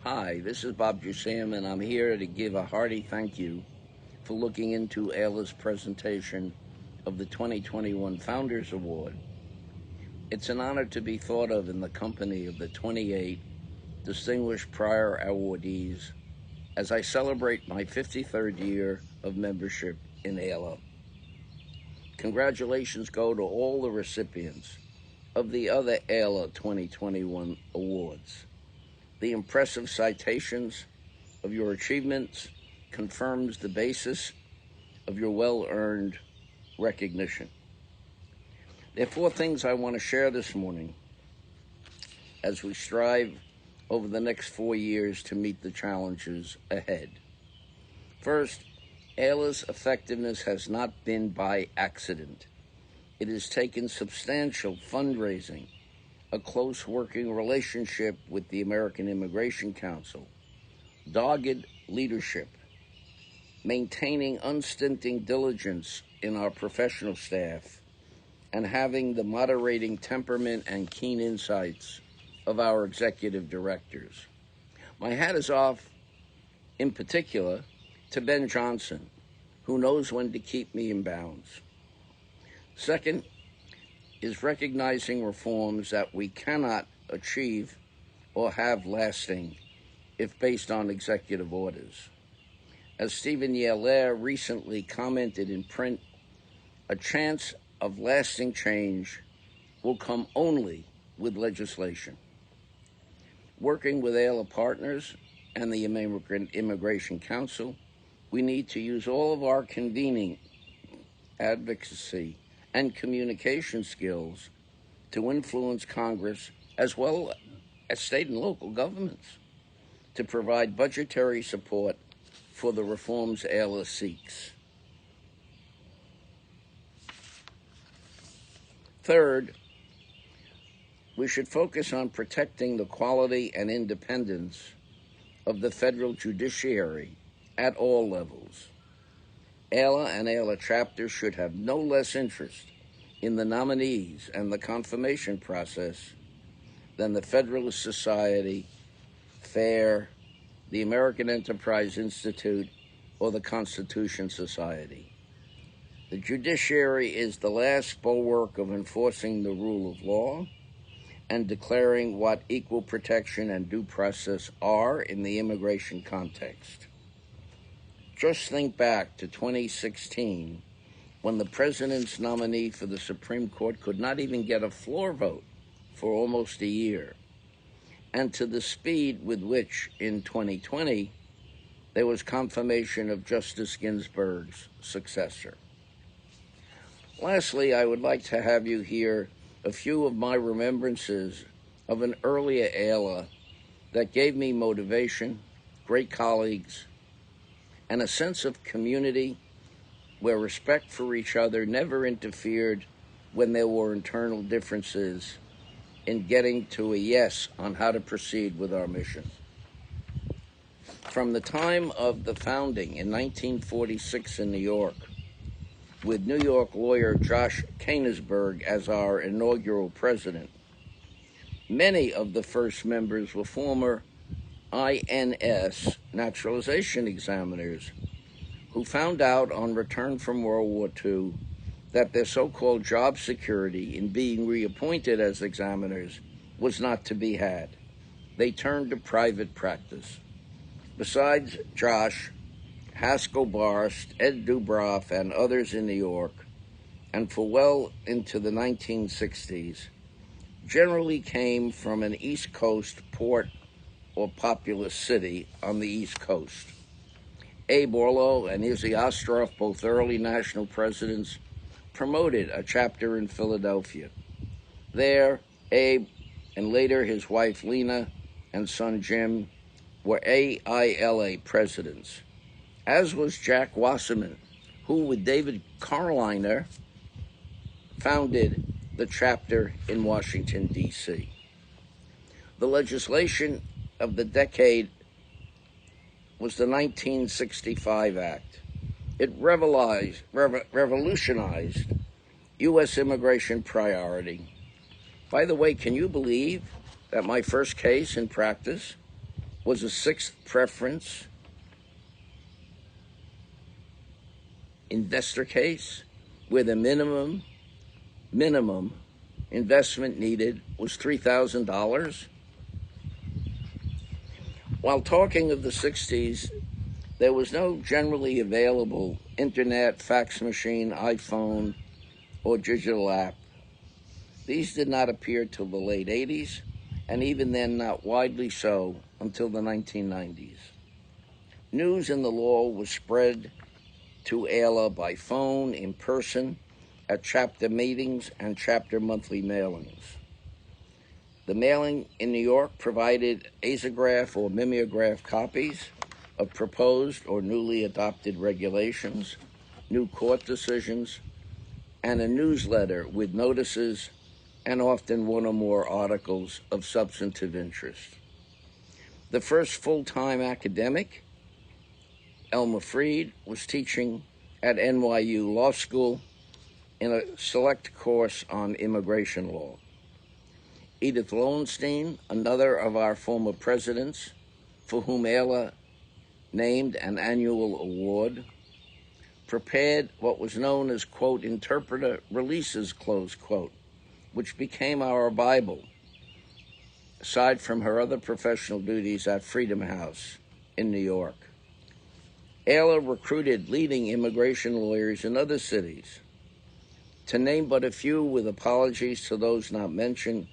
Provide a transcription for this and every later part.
Hi, this is Bob Juceam, and I'm here to give a hearty thank you for looking into AILA's presentation of the 2021 Founders Award. It's an honor to be thought of in the company of the 28 distinguished prior awardees as I celebrate my 53rd year of membership in AILA. Congratulations go to all the recipients of the other AILA 2021 awards. The impressive citations of your achievements confirms the basis of your well-earned recognition. There are four things I want to share this morning as we strive over the next 4 years to meet the challenges ahead. First, AILA's effectiveness has not been by accident. It has taken substantial fundraising, a close working relationship with the American Immigration Council, dogged leadership, maintaining unstinting diligence in our professional staff, and having the moderating temperament and keen insights of our executive directors. My hat is off, in particular, to Ben Johnson, who knows when to keep me in bounds. Second is recognizing reforms that we cannot achieve or have lasting if based on executive orders. As Stephen AILA recently commented in print, a chance of lasting change will come only with legislation. Working with AILA partners and the American Immigration Council, we need to use all of our convening, advocacy, and communication skills to influence Congress as well as state and local governments to provide budgetary support for the reforms AILA seeks. Third, we should focus on protecting the quality and independence of the federal judiciary at all levels. AILA and AILA chapters should have no less interest in the nominees and the confirmation process than the Federalist Society, FAIR, the American Enterprise Institute, or the Constitution Society. The judiciary is the last bulwark of enforcing the rule of law and declaring what equal protection and due process are in the immigration context. Just think back to 2016, when the president's nominee for the Supreme Court could not even get a floor vote for almost a year, and to the speed with which, in 2020, there was confirmation of Justice Ginsburg's successor. Lastly, I would like to have you hear a few of my remembrances of an earlier AILA that gave me motivation, great colleagues, and a sense of community where respect for each other never interfered when there were internal differences in getting to a yes on how to proceed with our mission. From the time of the founding in 1946 in New York, with New York lawyer Josh Kainersberg as our inaugural president, many of the first members were former INS naturalization examiners who found out on return from World War II that their so-called job security in being reappointed as examiners was not to be had. They turned to private practice. Besides Josh, Haskell Barst, Ed Dubroff, and others in New York, and for well into the 1960s, generally came from an East Coast port or populous city on the East Coast. Abe Orlo and Izzy Ostroff, both early national presidents, promoted a chapter in Philadelphia. There, Abe and later his wife Lena and son Jim were AILA presidents, as was Jack Wasserman, who with David Carliner founded the chapter in Washington, D.C. The legislation of the decade was the 1965 Act. It revolutionized U.S. immigration priority. By the way, can you believe that my first case in practice was a sixth preference investor case where the minimum investment needed was $3,000. While talking of the 60s, there was no generally available internet, fax machine, iPhone, or digital app. These did not appear till the late 80s, and even then not widely so until the 1990s. News in the law was spread to AILA by phone, in person, at chapter meetings and chapter monthly mailings. The mailing in New York provided aisograph or mimeograph copies of proposed or newly adopted regulations, new court decisions, and a newsletter with notices and often one or more articles of substantive interest. The first full-time academic, Elmer Freed, was teaching at NYU Law School in a select course on immigration law. Edith Lowenstein, another of our former presidents, for whom AILA named an annual award, prepared what was known as, quote, interpreter releases, close quote, which became our Bible, aside from her other professional duties at Freedom House in New York. AILA recruited leading immigration lawyers in other cities. To name but a few, with apologies to those not mentioned,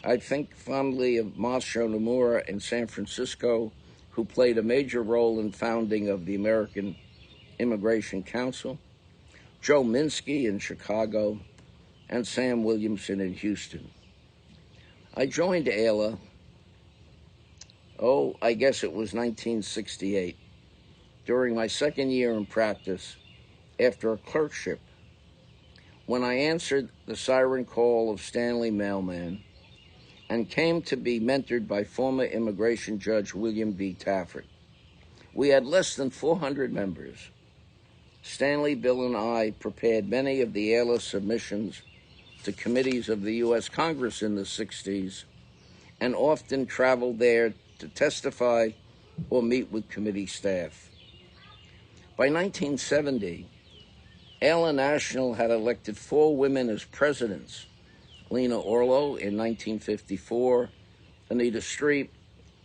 I think fondly of Masho Nomura in San Francisco, who played a major role in founding of the American Immigration Council, Joe Minsky in Chicago, and Sam Williamson in Houston. I joined AILA, I guess it was 1968, during my second year in practice after a clerkship, when I answered the siren call of Stanley Mailman and came to be mentored by former immigration judge William V. Taffert. We had less than 400 members. Stanley, Bill, and I prepared many of the AILA submissions to committees of the U.S. Congress in the 60s and often traveled there to testify or meet with committee staff. By 1970, AILA National had elected 4 women as presidents: Lena Orlow in 1954, Anita Streep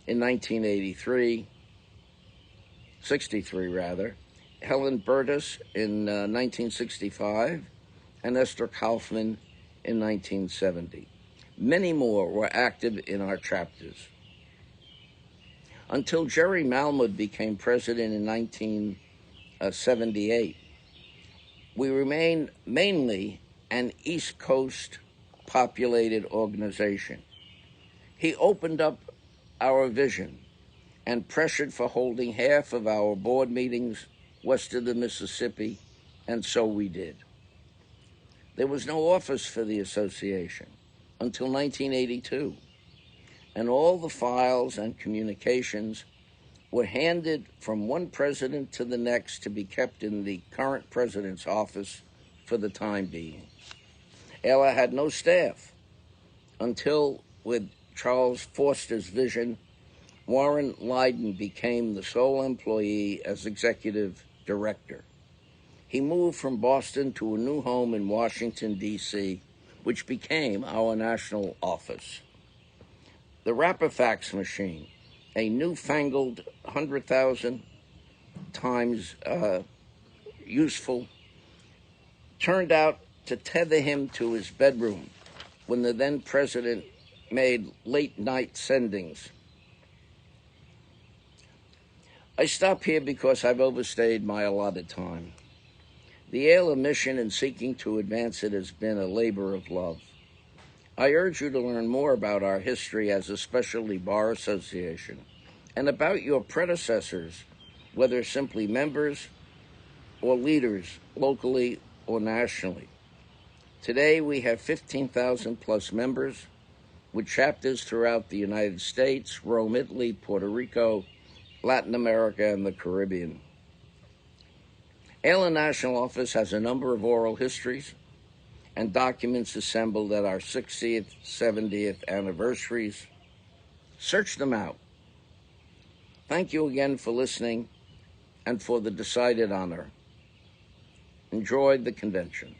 in 1963, Helen Burtis in 1965, and Esther Kaufman in 1970. Many more were active in our chapters. Until Jerry Malmud became president in 1978, we remained mainly an East Coast populated organization. He opened up our vision and pressured for holding half of our board meetings west of the Mississippi, and so we did. There was no office for the association until 1982, and all the files and communications were handed from one president to the next to be kept in the current president's office for the time being. AILA had no staff until, with Charles Foster's vision, Warren Lydon became the sole employee as executive director. He moved from Boston to a new home in Washington, D.C., which became our national office. The wrapper fax machine, a newfangled 100,000 times useful, turned out to tether him to his bedroom when the then president made late-night sendings. I stop here because I've overstayed my allotted time. The AILA mission in seeking to advance it has been a labor of love. I urge you to learn more about our history as a specialty bar association and about your predecessors, whether simply members or leaders locally or nationally. Today, we have 15,000 plus members with chapters throughout the United States, Rome, Italy, Puerto Rico, Latin America, and the Caribbean. AILA National Office has a number of oral histories and documents assembled at our 60th, 70th anniversaries. Search them out. Thank you again for listening and for the decided honor. Enjoy the convention.